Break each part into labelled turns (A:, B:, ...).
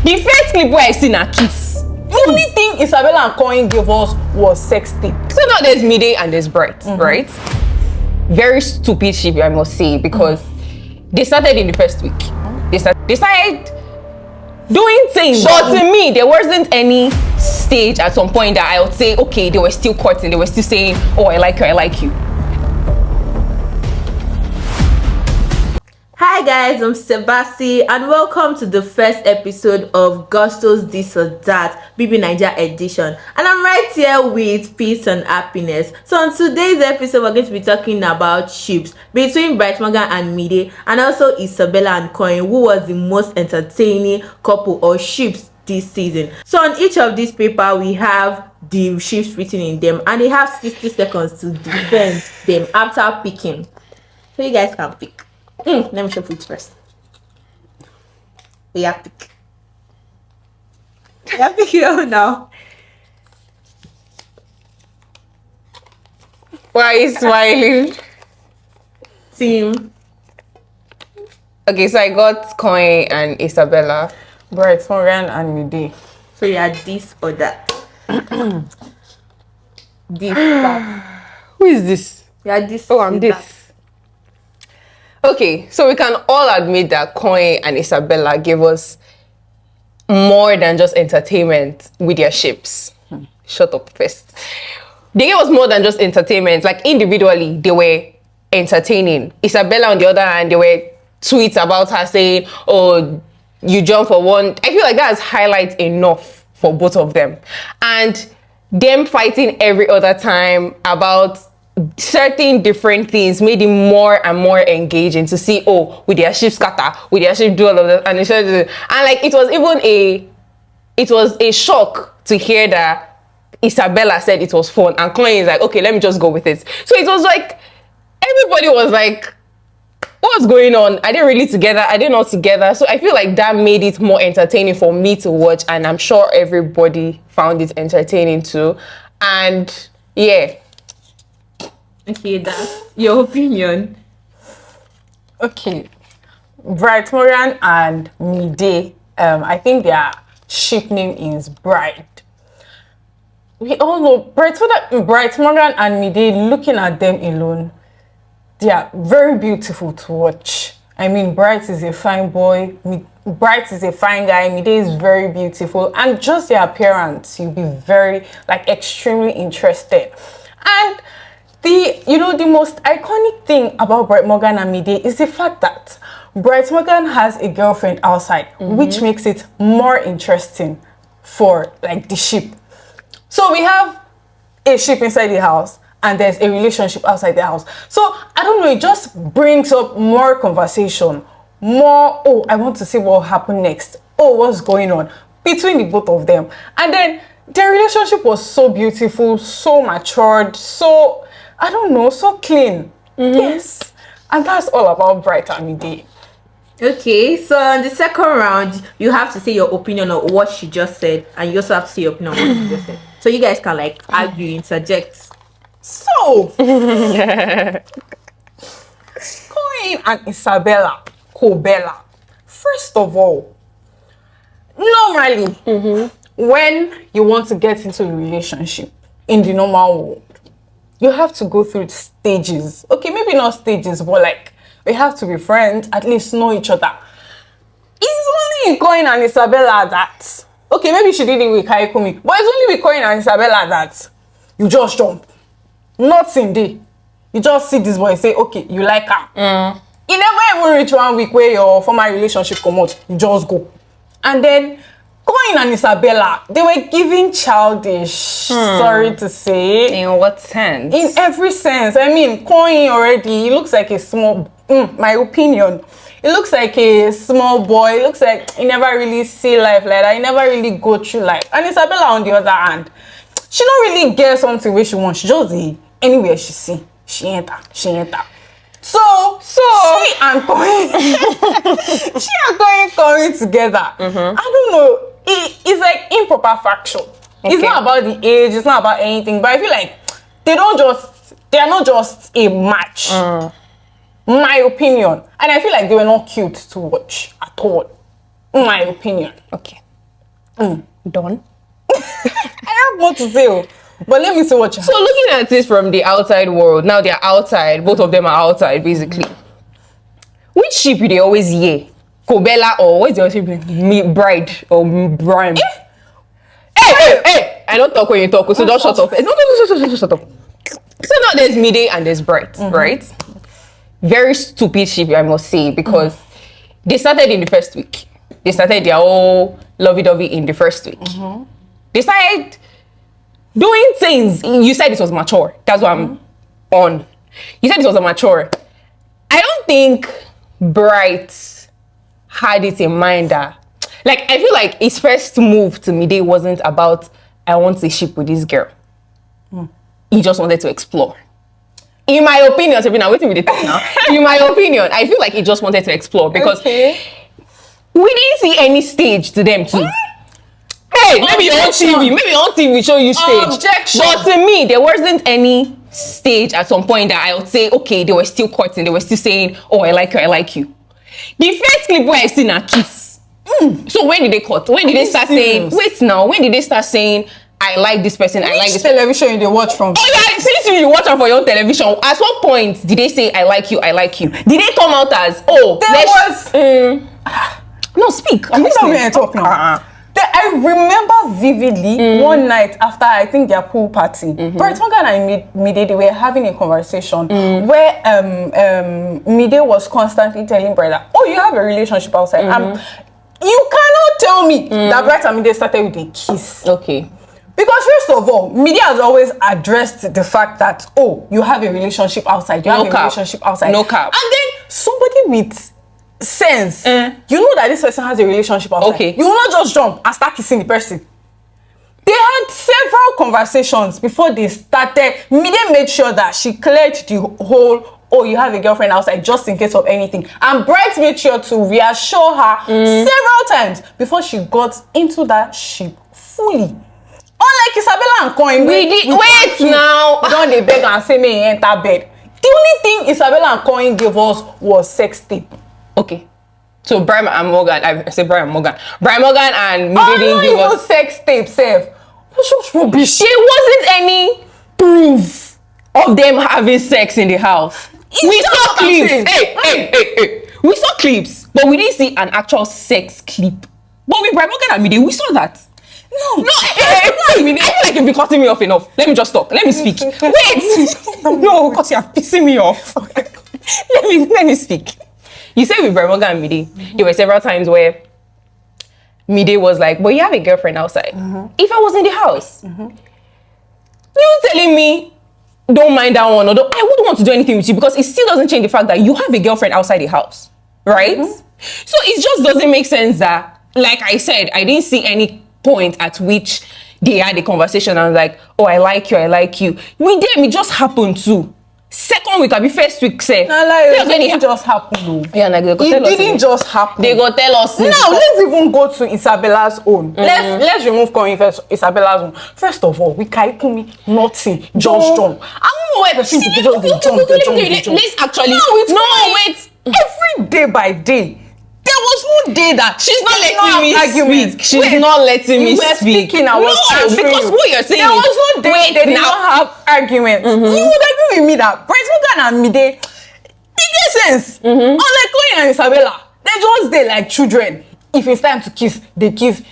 A: The first clip where I seen a kiss.
B: The only thing Isabella and Koyin gave us was sex tape.
A: So now there's Mide and there's Bright, right? Very stupid ship, I must say, because they started in the first week. They started doing things. But to me, there wasn't any stage at some point that I would say, okay, they were still courting, they were still saying, oh, I like you, I like you.
C: Hi guys, I'm Sebasi and welcome to the first episode of Gusto's This or That BBNaija edition, and I'm right here with peace and happiness. So on today's episode we're going to be talking about ships between Bright Mide and Mide, and also Isabella and Koyin, who was the most entertaining couple or ships this season. So on each of these paper we have the ships written in them, and they have 60 seconds to defend them after picking. So you guys can pick. Let me show it first. We have pick. We have pick here now.
A: Why are you smiling?
C: Team.
A: Okay, so I got Koyin and Isabella.
B: Bright Mide and Mide.
C: So you are this or that. This part.
A: Who is this?
C: You are this.
A: Oh, I'm
C: or
A: this.
C: that.
A: Okay, so we can all admit that Koyin and Isabella gave us more than just entertainment with their ships. Shut up first. They gave us more than just entertainment. Like individually, they were entertaining. Isabella, on the other hand, there were tweets about her saying, oh, you jump for one. I feel like that's highlight enough for both of them. And them fighting every other time about certain different things made it more and more engaging to see, oh, with their ship scatter, with their ship do all of that, and like it was a shock to hear that Isabella said it was fun, and Koyin is like, okay, let me just go with it. So it was like everybody was like, what's going on? Are they really together? Are they not together? So I feel like that made it more entertaining for me to watch, and I'm sure everybody found it entertaining too. And yeah.
C: Okay, that's your opinion.
B: Okay, Bright Mide and Mide. I think their ship name is Bright. We all know Bright Mide and Mide. Looking at them alone, they are very beautiful to watch. I mean, Bright is a fine boy. Bright is a fine guy. Mide is very beautiful, and just their appearance, you'll be very, like, extremely interested. And the most iconic thing about Bright Mide and Mide is the fact that Bright Mide has a girlfriend outside, which makes it more interesting for, like, the ship. So we have a ship inside the house and there's a relationship outside the house. So I don't know, it just brings up more conversation, more, oh, I want to see what will happen next. Oh, what's going on between the both of them. And then their relationship was so beautiful, so matured, so, I don't know, so clean. Yes. And that's all about Bright and Mide.
C: Okay, so on the second round, you have to say your opinion on what she just said, and you also have to say your opinion on what she just said. So you guys can, like, argue, interject.
B: So, Koyin and Isabella, first of all, normally, when you want to get into a relationship in the normal world, you have to go through stages. Okay, maybe not stages, but like, we have to be friends, at least know each other. It's only in Koyin and Isabella that, okay, maybe she did it with Kaikumi, but it's only with Koyin and Isabella that you just jump. Nothing there. You just see this boy and say, okay, you like her. You never even reach 1 week where your former relationship come out. You just go. And then Koyin and Isabella, they were giving childish, sorry to say.
A: In what sense?
B: In every sense. I mean, Koyin already, he looks like a small, my opinion, it looks like a small boy. It looks like he never really see life like that. He never really go through life. And Isabella, on the other hand, she don't really get something where she wants. She just anywhere she see, she enter. So she and Koyin coming together. I don't know. It's like improper faction. Okay. It's not about the age. It's not about anything. But I feel like they are not just a match. My opinion. And I feel like they were not cute to watch at all. My opinion.
A: Okay. Done.
B: I have more to say, but let me see what you have.
A: So looking at this from the outside world, now they're outside. Both of them are outside, basically. Which ship do they always hear? Kobella or what's the other ship? Bride or Brime? Hey! I don't talk when you talk, so just shut up. No, shut up. So now there's Mide and there's Bright, right? Very stupid ship, I must say, because they started in the first week. They started their whole lovey-dovey in the first week. They started doing things. You said it was mature. That's what I'm on. You said it was a mature. I don't think Bright had it in mind that, like, I feel like his first move to Mide wasn't about, I want a ship with this girl. He just wanted to explore. In my opinion, Sabrina, waiting with the talk now. In my opinion, I feel like he just wanted to explore because we didn't see any stage to them too. Hey, maybe on TV show you stage.
B: Objection.
A: But to me, there wasn't any stage at some point that I would say, okay, they were still courting, they were still saying, oh, I like you, I like you. The first clip where I seen a kiss. So when did they cut? When did they start saying, wait now, when did they start saying, I like this person, I like this
B: television they watch from?
A: Oh yeah, since you watch it for your television, at what point did they say, I like you, I like you? Did they come out as, oh, no, speak. I'm listening.
B: I talk now. I remember vividly one night after I think their pool party, Bright Mide and Mide, they were having a conversation where Mide was constantly telling Bright that, oh, you have a relationship outside. You cannot tell me that Bright and Mide started with a kiss.
A: Okay.
B: Because first of all, media has always addressed the fact that, oh, you have a relationship outside. You have a relationship outside.
A: No cap.
B: And then somebody with sense, you know that this person has a relationship outside.
A: Okay.
B: You will not just jump and start kissing the person. They had several conversations before they started. Mide made sure that she cleared the whole, oh, you have a girlfriend outside, just in case of anything. And Bright made sure to reassure her several times before she got into that ship fully. Unlike Isabella and Koyin,
A: wait now.
B: Don't they beg and say me enter bed. The only thing Isabella and Koyin gave us was sex tape.
A: Okay. So Brian and Morgan, I say Brian and Morgan. Brian Morgan and Mide didn't give us
B: sex tape, Seth. What's rubbish?
A: There wasn't any proof of them having sex in the house. We saw clips. Hey. We saw clips, but we didn't see an actual sex clip. But with Brian Morgan and Mide, we saw that. No, I feel like you've been cutting me off enough. Let me just talk. Let me speak. Wait. No, because you're pissing me off. let me speak. You say with Morgan and Mide, there were several times where Mide was like, but you have a girlfriend outside. If I was in the house, you telling me, don't mind that one, or I wouldn't want to do anything with you because it still doesn't change the fact that you have a girlfriend outside the house, right? So it just doesn't make sense that, like I said, I didn't see any point at which they had a conversation and was like, oh, I like you. With them, it just happened too. Second week, I be first week, say.
B: It didn't just happen.
A: Yeah, like
B: it didn't just happen.
A: They go tell us.
B: Now, let's even go to Isabella's own. Let's remove Koyin first, Isabella's own. First of all, we can't me nothing, just jump. I don't know where the thing to jump.
A: Let's actually.
B: No, wait. Every day by day. There was no day that
A: she's not letting me speak. She's not letting me speak.
B: Speaking, I was
A: because what you're saying.
B: There was no day they did not have arguments. You would agree with me that Bright Mide and Mide, it makes sense. Unlike Koyin and Isabella, they just they like children. If it's time to kiss, they kiss.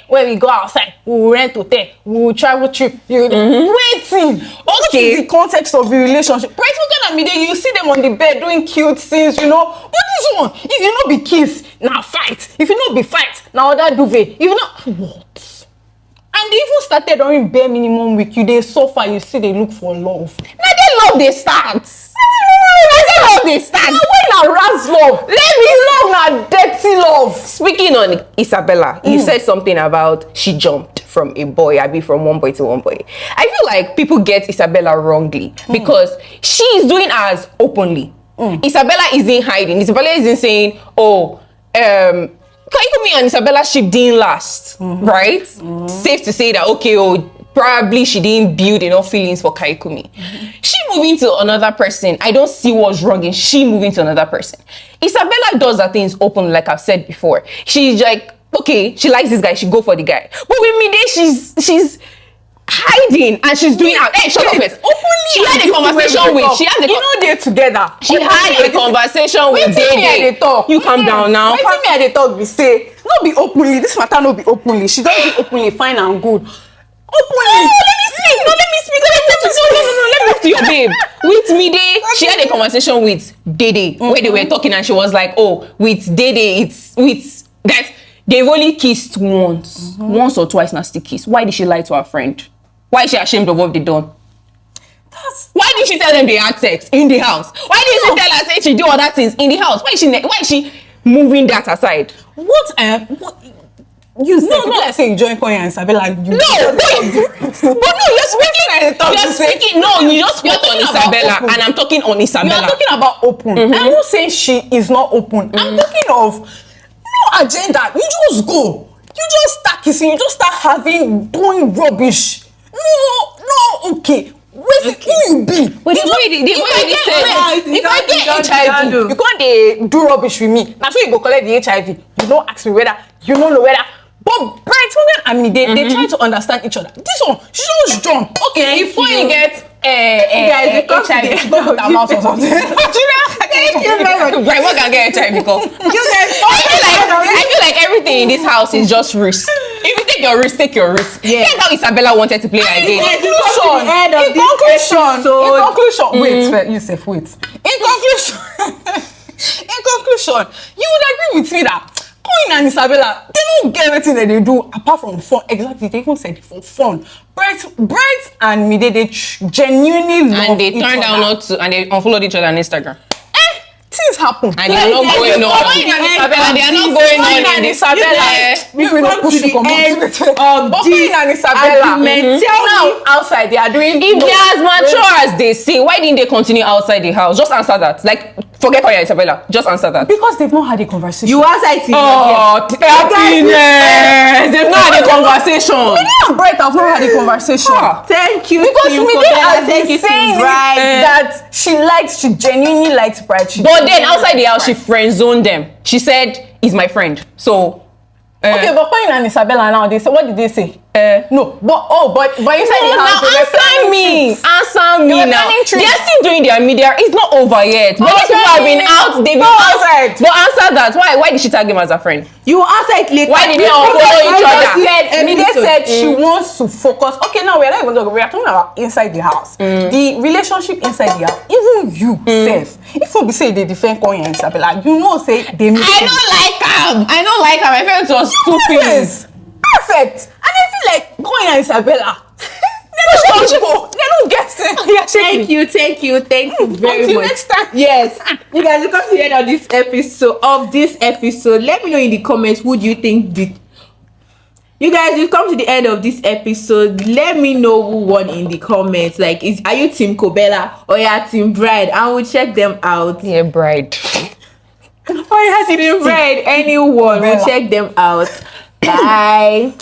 B: When we go outside, we will rent hotel, we will travel trip. Waiting. What is the context of the relationship? Bright Mide and Mide, you see them on the bed doing cute scenes, you know. But this one, if you not be kiss, now fight. If you not be fight, now that duvet. If you not what? And they even started during bare minimum week. You they suffer, you see they look for love.
A: Now they love they start.
B: When I ras love, let me love na dirty love.
A: Speaking on Isabella, you said something about she jumped from a boy, I be from one boy to one boy. I feel like people get Isabella wrongly because she is doing as openly. Isabella isn't hiding. Isabella isn't saying, oh, Koyin and Isabella ship didn't last, right? Safe to say that, okay, probably she didn't build enough feelings for Kaikumi. She moving to another person, I don't see what's wrong in she moving to another person. Isabella does her things openly, like I've said before. She's like, okay, she likes this guy, she go for the guy. But with Mide, she's hiding and she's doing out. Hey, shut up first.
B: Openly,
A: She had a conversation with. She had a.
B: they're together.
A: She had a conversation with Dede. You calm down now.
B: Wait till me and they talk. We say no be openly. This matter no be openly. She don't be openly fine and good. Openly.
A: No, let me speak. No, let me speak. Let me talk to your babe. With Mide, she had a conversation with Dede where they were talking, and she was like, "Oh, with Dede, it's with that they've only kissed once or twice, nasty kiss. Why did she lie to her friend? Why is she ashamed of what they done? Why did she tell them they had sex in the house? Why did she tell her say she do other things in the house? Why is she moving that aside?
B: What? You said like say you join Koyin Isabella.
A: No, but no, you're speaking. No, you just spoke on Isabella, and I'm talking on Isabella.
B: You're talking about open. I'm not saying she is not open. I'm talking of no agenda. You just go. You just start kissing. You just start doing rubbish. No, okay. Who you be?
A: But if I get HIV,
B: you can't do rubbish with me. That's why you go collect the HIV. You don't ask me whether, you don't know whether. But Bright Mide and me, they try to understand each other. This one, she just jump. Okay, if Koyin gets HIV, she go put her mouth or something.
A: Thank you very much. Bright Mide can get HIV because I feel like everything in this house is just risk. If you take your risk, take your risk. Yeah. That's how Isabella wanted to play her game.
B: In conclusion, you would agree with me that Koyin and Isabella, they don't get anything that they do apart from fun. Exactly, they even said for fun. Bright and Mide, they genuinely love
A: and they
B: each
A: turned
B: other.
A: down not to, and they unfollowed each other on Instagram.
B: Things happen.
A: And they are not going on.
B: Koyin and Isabella, they are not going on in Isabella.
C: We've come to the end of
B: Koyin and Isabella.
C: Now
B: outside, they are doing.
A: If they're as mature as they say, why didn't they continue outside the house? Just answer that. Like, forget Koyin and Isabella. Just answer that.
B: Because they've not had a conversation.
C: you outside TV.
A: Oh, happiness! They've not had a conversation.
B: Mide and Bright have not had a conversation.
C: Thank you.
B: Because
C: Team
B: Mide
C: Kobela.
B: has been saying that she genuinely likes Bright.
A: But then outside the house, she friend zoned them. She said, "He's my friend." So.
B: Okay, but Koyin and Isabella now, they say, what did they say? No, but inside the house,
A: Answer me now. They are still doing their media. It's not over yet. But these people have been out. They've been outside. But answer that. Why did she tag him as a friend?
C: You outside later.
A: Why did they all follow each other?
B: Mide said she wants to focus. Okay, now we're not even talking. We are talking about inside the house. The relationship inside the house. Even you, self. If you be say they defend Koyin and Isabella, you know say they make
A: I don't like him. I felt it was stupid.
B: Perfect. And I feel like Koyin and Isabella. They don't get it.
C: Thank you very
B: Until
C: much.
B: next time.
C: Yes, you guys, you come to the end of this episode. Let me know in the comments who do you think did. You guys, you've come to the end of this episode. Let me know who won in the comments. Like, are you Team Kobela or you Team Bride? And we'll check them out.
A: Yeah, Bride.
C: Or you Team Bride? Anyone? We'll check them out. Bye.